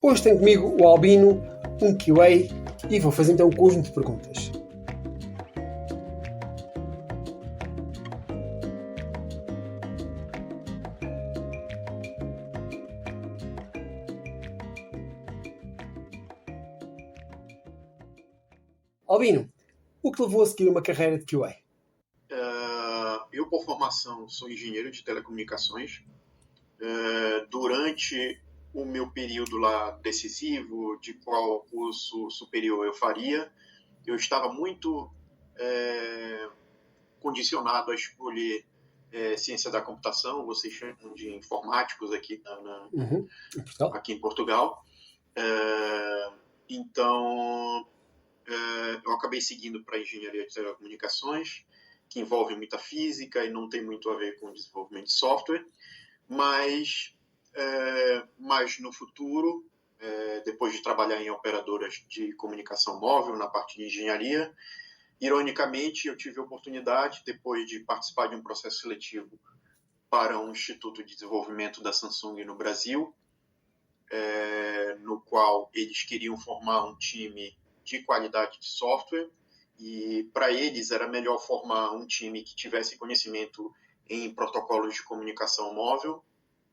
Hoje tenho comigo o Albino, um QA, e vou fazer então um conjunto de perguntas. Albino, o que levou a seguir uma carreira de QA? Eu, por formação, sou engenheiro de telecomunicações. Durante o meu período lá decisivo, de qual curso superior eu faria, eu estava muito condicionado a escolher ciência da computação, vocês chamam de informáticos aqui, aqui em Portugal. Então, eu acabei seguindo para engenharia de telecomunicações, que envolve muita física e não tem muito a ver com desenvolvimento de software, mas no futuro, depois de trabalhar em operadoras de comunicação móvel na parte de engenharia, ironicamente eu tive a oportunidade, depois de participar de um processo seletivo para um instituto de desenvolvimento da Samsung no Brasil, no qual eles queriam formar um time de qualidade de software, e para eles era melhor formar um time que tivesse conhecimento em protocolos de comunicação móvel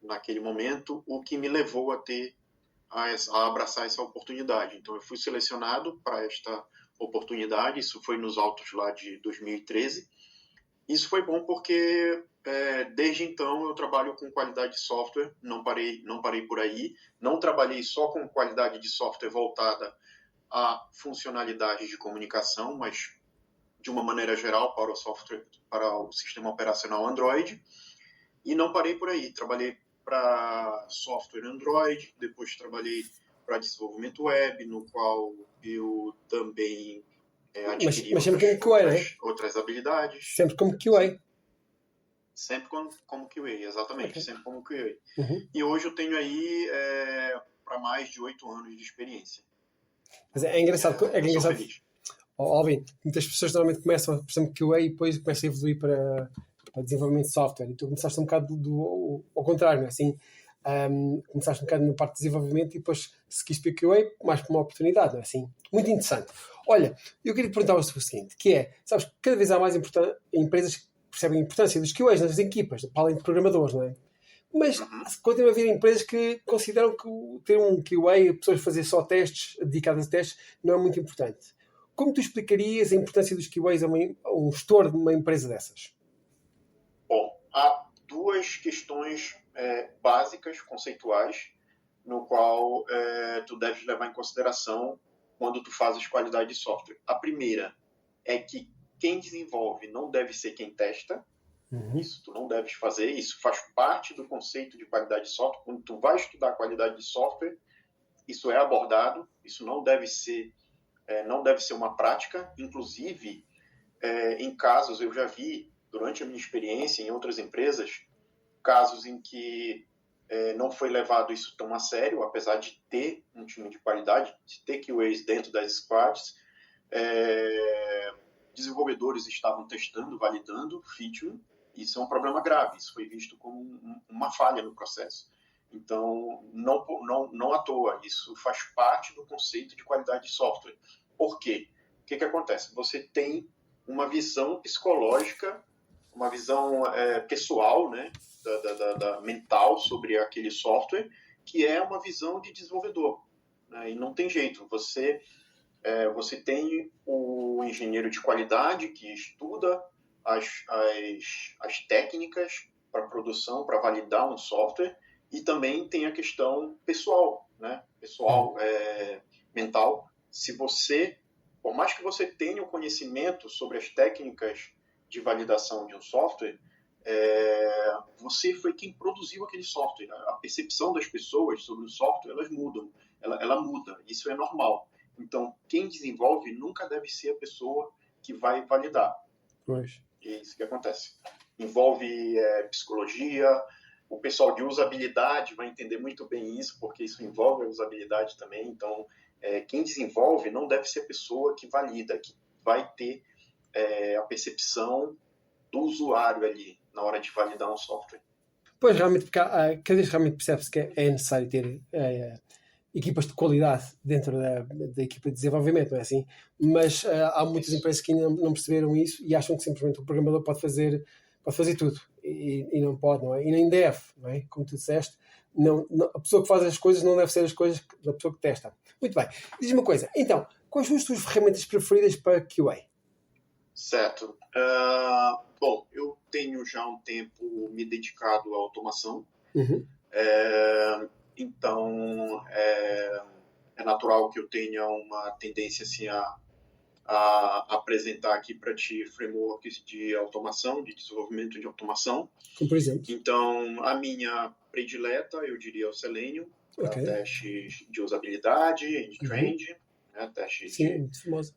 naquele momento, o que me levou a abraçar essa oportunidade. Então eu fui selecionado para esta oportunidade, isso foi nos autos lá de 2013. Isso foi bom porque desde então eu trabalho com qualidade de software, não parei por aí, não trabalhei só com qualidade de software voltada a funcionalidades de comunicação, mas de uma maneira geral para o software, para o sistema operacional Android. E não parei por aí. Trabalhei para software Android, depois trabalhei para desenvolvimento web, no qual eu também adquiri outras habilidades. Sempre como QA. Sempre como QA, exatamente. Okay. Sempre como QA. Uhum. E hoje eu tenho aí para mais de 8 anos de experiência. Mas é engraçado. Alvin, muitas pessoas normalmente começam, por exemplo, QA e depois começam a evoluir para desenvolvimento de software. E tu começaste um bocado ao contrário, não é? Assim, começaste um bocado na parte de desenvolvimento e depois seguiste para QA mais como uma oportunidade, não é? Assim, muito interessante. Olha, eu queria te perguntar o seguinte, que é, sabes, cada vez há mais empresas que percebem a importância dos QAs nas equipas, para além de programadores, não é? Mas continua a haver empresas que consideram que ter um QA, pessoas fazer só testes, dedicadas a testes, não é muito importante. Como tu explicarias a importância dos QAs a um gestor de uma empresa dessas? Bom, há duas questões básicas, conceituais, no qual tu deves levar em consideração quando tu fazes qualidade de software. A primeira é que quem desenvolve não deve ser quem testa. Isso tu não deves fazer, isso faz parte do conceito de qualidade de software. Quando tu vai estudar qualidade de software, isso é abordado, isso não deve ser uma prática. Inclusive, em casos, eu já vi, durante a minha experiência em outras empresas, casos em que não foi levado isso tão a sério, apesar de ter um time de qualidade, de ter QAs dentro das squads, desenvolvedores estavam testando, validando feature. Isso é um problema grave, isso foi visto como uma falha no processo. Então, não à toa, isso faz parte do conceito de qualidade de software. Por quê? O que acontece? Você tem uma visão psicológica, uma visão pessoal, né, mental sobre aquele software, que é uma visão de desenvolvedor, né? E não tem jeito, você tem o engenheiro de qualidade que estuda as técnicas para produção, para validar um software, e também tem a questão pessoal, né? Mental. Por mais que você tenha o conhecimento sobre as técnicas de validação de um software, você foi quem produziu aquele software. A percepção das pessoas sobre o software, ela muda, isso é normal. Então, quem desenvolve nunca deve ser a pessoa que vai validar. Pois. É isso que acontece. Envolve psicologia, o pessoal de usabilidade vai entender muito bem isso, porque isso envolve a usabilidade também. Então, quem desenvolve não deve ser a pessoa que valida, que vai ter a percepção do usuário ali na hora de validar um software. Pois, realmente, porque cada vez realmente percebe-se que é necessário ter equipas de qualidade dentro da equipa de desenvolvimento, não é assim? Mas há muitas empresas que ainda não perceberam isso e acham que simplesmente o programador pode fazer tudo e não pode, não é? E nem deve, não é? Como tu disseste, a pessoa que faz as coisas não deve ser as coisas da pessoa que testa. Muito bem. Diz-me uma coisa, então, quais são as tuas ferramentas preferidas para QA? Certo. Bom, eu tenho já um tempo me dedicado à automação. Então, é natural que eu tenha uma tendência assim, a apresentar aqui para ti frameworks de automação, de desenvolvimento de automação. Como por exemplo? Então, a minha predileta, eu diria, o Selenium, para testes de usabilidade, end-to-end, né, testes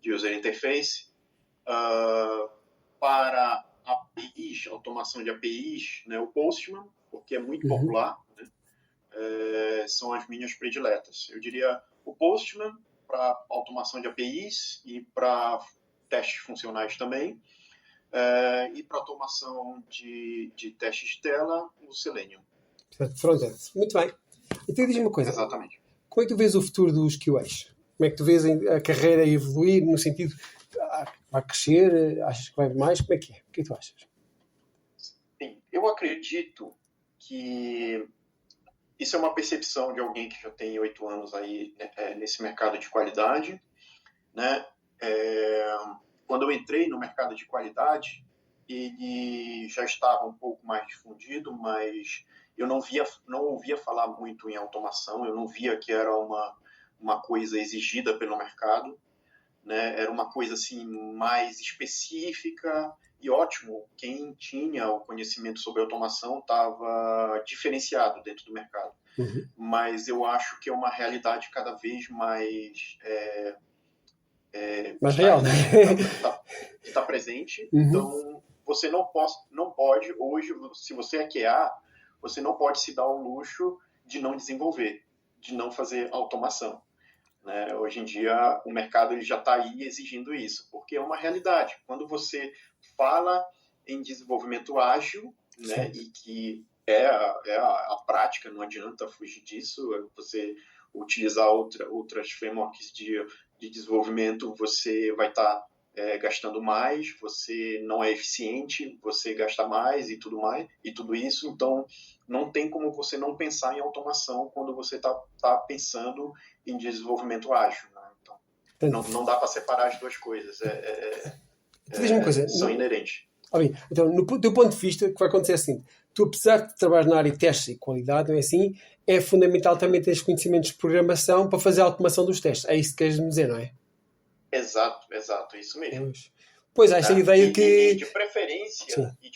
de user interface. Para APIs, automação de APIs, né, o Postman, porque é muito popular, né, são as minhas prediletas. Eu diria o Postman para automação de APIs e para testes funcionais também, e para automação de testes de tela, o Selenium. Frontend. Muito bem. Então diz-me uma coisa. Exatamente. Como é que tu vês o futuro dos QAs? Como é que tu vês a carreira evoluir no sentido vai crescer? Achas que vai mais? Como é que é? O que é que tu achas? Sim, eu acredito que isso é uma percepção de alguém que já tem 8 anos aí nesse mercado de qualidade, né? Quando eu entrei no mercado de qualidade, ele já estava um pouco mais difundido, mas eu não ouvia falar muito em automação, eu não via que era uma coisa exigida pelo mercado, né? Era uma coisa assim mais específica e ótimo, quem tinha o conhecimento sobre automação estava diferenciado dentro do mercado. Mas eu acho que é uma realidade cada vez mais mais real, né? Está presente. Então você não pode hoje, se você é QA, você não pode se dar o luxo de não desenvolver, de não fazer automação. Né? Hoje em dia o mercado ele já está aí exigindo isso, porque é uma realidade. Quando você fala em desenvolvimento ágil, né, e que é a prática, não adianta fugir disso, você utilizar outras frameworks de desenvolvimento, você vai estar gastando mais, você não é eficiente, você gasta mais e tudo isso, então não tem como você não pensar em automação quando você está pensando em desenvolvimento ágil, né? Então, não dá para separar as duas coisas, são inerentes. Então, no teu ponto de vista, o que vai acontecer é assim, tu apesar de trabalhar na área de testes e qualidade, não é assim, é fundamental também ter os conhecimentos de programação para fazer a automação dos testes, é isso que queres me dizer, não é? Exato, isso mesmo. Pois, essa ideia que... E de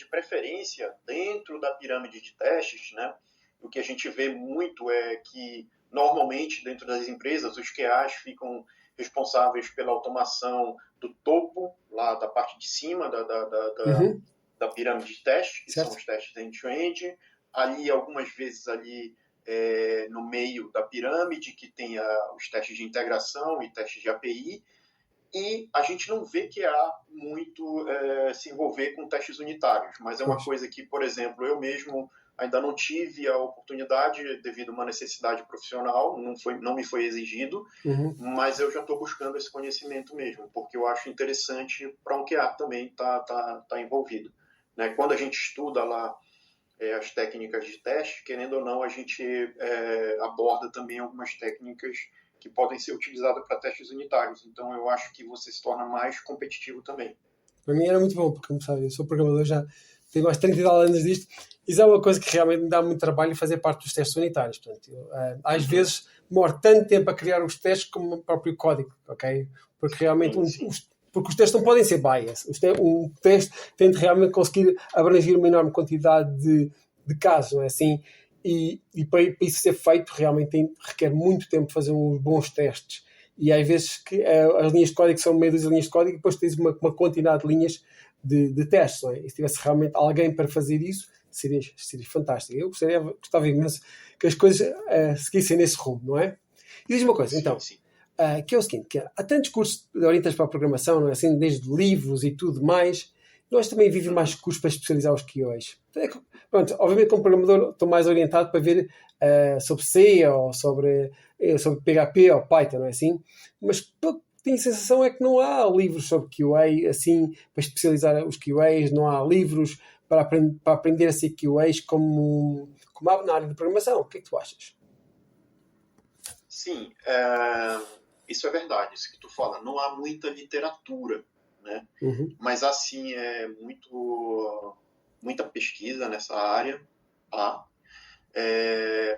preferência, dentro da pirâmide de testes, né, o que a gente vê muito é que, normalmente, dentro das empresas, os QAs ficam responsáveis pela automação do topo, lá da parte de cima da pirâmide de testes, que são os testes end-to-end. Ali, algumas vezes, no meio da pirâmide, que tem os testes de integração e testes de API. E a gente não vê que há muito se envolver com testes unitários, mas é uma coisa que, por exemplo, eu mesmo ainda não tive a oportunidade devido a uma necessidade profissional, não me foi exigido, mas eu já estou buscando esse conhecimento mesmo, porque eu acho interessante para um QA também tá envolvido. Né? Quando a gente estuda lá as técnicas de teste, querendo ou não, a gente aborda também algumas técnicas que podem ser utilizadas para testes unitários. Então, eu acho que você se torna mais competitivo também. Para mim era muito bom, porque, como sabe, eu sou programador, já tenho mais de 30 anos disto, e isso é uma coisa que realmente me dá muito trabalho fazer parte dos testes unitários. Portanto, às vezes demoro tanto tempo a criar os testes como o próprio código, ok? Porque realmente porque os testes não podem ser bias. Um teste tem de realmente conseguir abranger uma enorme quantidade de casos, não é assim? E para isso ser feito realmente requer muito tempo fazer uns bons testes. E às vezes que as linhas de código são meio das linhas de código e depois tens uma quantidade de linhas de testes. Não é? E se tivesse realmente alguém para fazer isso, seria fantástico. Eu gostava imenso que as coisas seguissem nesse rumo, não é? E diz uma coisa, então, que é o seguinte, que há tantos cursos de orientação para a programação, não é assim, desde livros e tudo mais, Nós também vivemos mais cursos para especializar os QAs. Pronto, obviamente, como programador, estou mais orientado para ver sobre C ou sobre PHP ou Python, não é assim? Mas tenho a sensação é que não há livros sobre QA, assim, para especializar os QAs, não há livros para aprender a ser QAs como há na área de programação. O que é que tu achas? Sim, isso é verdade, isso que tu fala. Não há muita literatura, né? Mas assim, muita pesquisa nessa área, tá?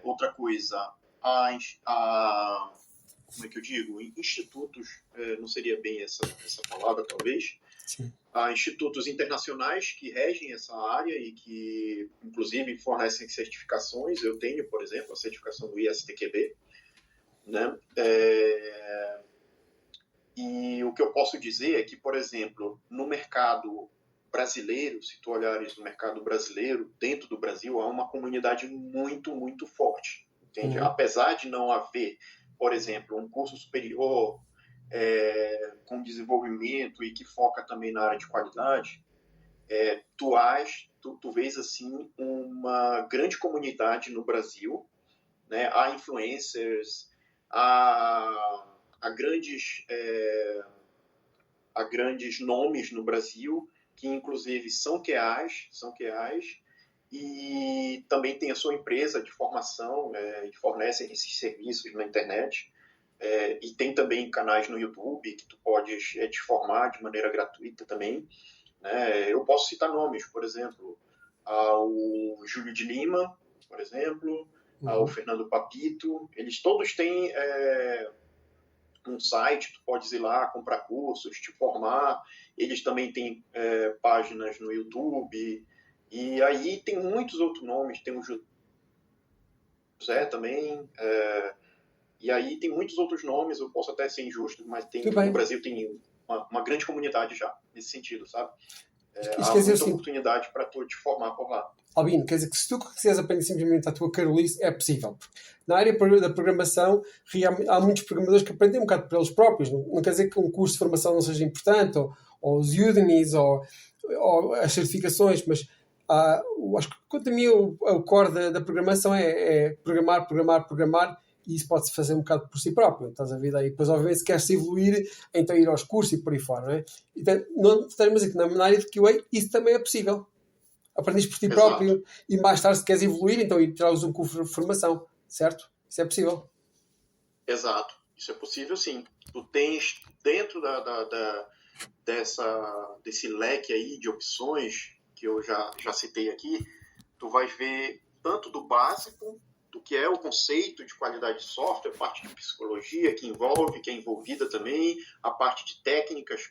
Outra coisa, como é que eu digo? Institutos, não seria bem essa palavra, talvez. Sim. Há institutos internacionais que regem essa área e que, inclusive, fornecem certificações. Eu tenho, por exemplo, a certificação do ISTQB, né? E o que eu posso dizer é que, por exemplo, no mercado brasileiro, se tu olhares no mercado brasileiro, dentro do Brasil, há uma comunidade muito, muito forte, entende? Apesar de não haver, por exemplo, um curso superior com desenvolvimento e que foca também na área de qualidade, tu vês assim uma grande comunidade no Brasil, né? Há influencers, há grandes nomes no Brasil que inclusive são QAs, e também tem a sua empresa de formação e fornecem esses serviços na internet. E tem também canais no YouTube que tu podes te formar de maneira gratuita também, né? Eu posso citar nomes, por exemplo, ao Júlio de Lima, por exemplo, ao Fernando Papito. Eles todos têm um site, tu podes ir lá, comprar cursos, te formar. Eles também têm páginas no YouTube. E aí tem muitos outros nomes, tem o José também, e aí tem muitos outros nomes, eu posso até ser injusto, mas no Brasil tem uma grande comunidade já, nesse sentido, sabe? Há muita oportunidade para tu te formar por lá. Albino, quer dizer que se tu quiseres aprender simplesmente a tua carolice, é possível. Na área da programação, há muitos programadores que aprendem um bocado por eles próprios. Não quer dizer que um curso de formação não seja importante, ou os Udemys, ou as certificações, mas acho que quanto a mim o core da programação é programar, e isso pode-se fazer um bocado por si próprio. Estás a ver aí? Depois, obviamente, se queres evoluir, então ir aos cursos e por aí fora, não é? Então, não estaremos aqui na área de QA, isso também é possível. Aprendes por ti próprio e mais tarde, se queres evoluir, então ir tirar um curso de formação, certo? Isso é possível. Exato. Isso é possível, sim. Tu tens, dentro desse leque aí de opções que eu já citei aqui, tu vais ver tanto do básico, do que é o conceito de qualidade de software, a parte de psicologia que é envolvida também, a parte de técnicas,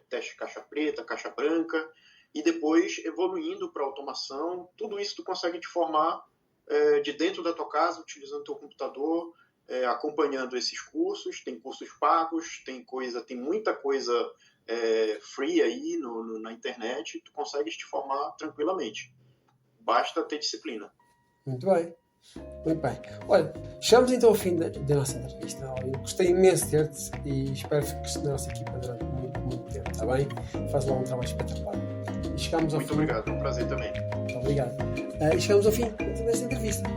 teste caixa preta, caixa branca, e depois evoluindo para automação. Tudo isso tu consegue te formar de dentro da tua casa, utilizando o teu computador, acompanhando esses cursos. Tem cursos pagos, tem muita coisa free aí na internet. Tu consegues te formar tranquilamente. Basta ter disciplina. Muito bem. Muito bem. Olha, chegamos então ao fim da nossa entrevista. Eu gostei imenso de ter-te e espero que a nossa equipa durante muito, muito tempo, está bem? Faz lá um trabalho espetacular. E chegamos ao muito obrigado, é um prazer também. Muito obrigado. E chegamos ao fim desta entrevista.